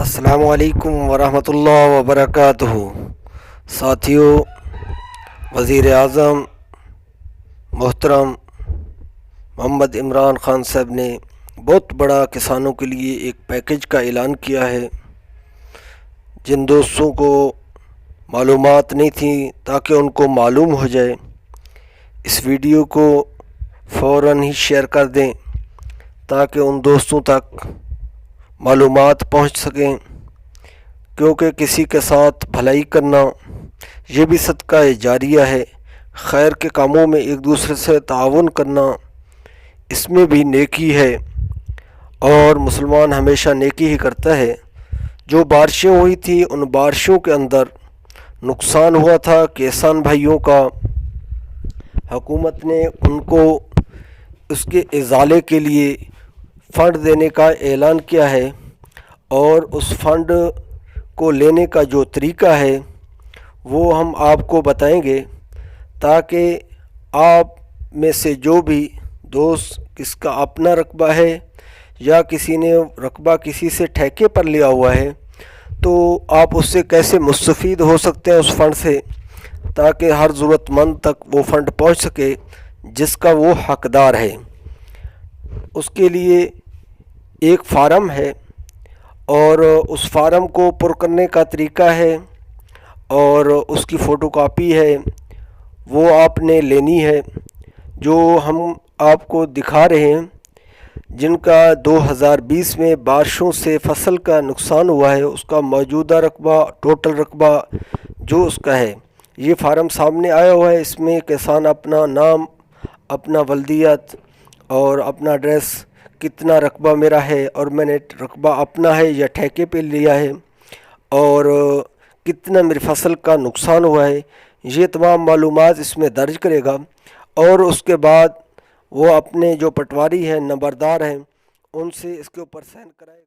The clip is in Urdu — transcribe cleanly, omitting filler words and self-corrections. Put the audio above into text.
السلام علیکم ورحمۃ اللہ وبرکاتہ۔ ساتھیوں، وزیر اعظم محترم محمد عمران خان صاحب نے بہت بڑا کسانوں کے لیے ایک پیکیج کا اعلان کیا ہے۔ جن دوستوں کو معلومات نہیں تھیں تاکہ ان کو معلوم ہو جائے، اس ویڈیو کو فوراً ہی شیئر کر دیں تاکہ ان دوستوں تک معلومات پہنچ سکیں، کیونکہ کسی کے ساتھ بھلائی کرنا یہ بھی صدقہ جاریہ ہے۔ خیر کے کاموں میں ایک دوسرے سے تعاون کرنا، اس میں بھی نیکی ہے، اور مسلمان ہمیشہ نیکی ہی کرتا ہے۔ جو بارشیں ہوئی تھیں ان بارشوں کے اندر نقصان ہوا تھا کسان بھائیوں کا، حکومت نے ان کو اس کے ازالے کے لیے فنڈ دینے کا اعلان کیا ہے، اور اس فنڈ کو لینے کا جو طریقہ ہے وہ ہم آپ کو بتائیں گے، تاکہ آپ میں سے جو بھی دوست کس کا اپنا رقبہ ہے یا کسی نے رقبہ کسی سے ٹھیکے پر لیا ہوا ہے، تو آپ اس سے کیسے مستفید ہو سکتے ہیں اس فنڈ سے، تاکہ ہر ضرورت مند تک وہ فنڈ پہنچ سکے جس کا وہ حقدار ہے۔ اس کے لیے ایک فارم ہے، اور اس فارم کو پر کرنے کا طریقہ ہے، اور اس کی فوٹو کاپی ہے، وہ آپ نے لینی ہے۔ جو ہم آپ کو دکھا رہے ہیں، جن کا 2020 میں بارشوں سے فصل کا نقصان ہوا ہے، اس کا موجودہ رقبہ، ٹوٹل رقبہ جو اس کا ہے، یہ فارم سامنے آیا ہوا ہے۔ اس میں کسان اپنا نام، اپنا ولدیت اور اپنا ایڈریس، کتنا رقبہ میرا ہے، اور میں نے رقبہ اپنا ہے یا ٹھیکے پہ لیا ہے، اور کتنا میری فصل کا نقصان ہوا ہے، یہ تمام معلومات اس میں درج کرے گا۔ اور اس کے بعد وہ اپنے جو پٹواری ہیں، نمبردار ہیں، ان سے اس کے اوپر سائن کرائے گا۔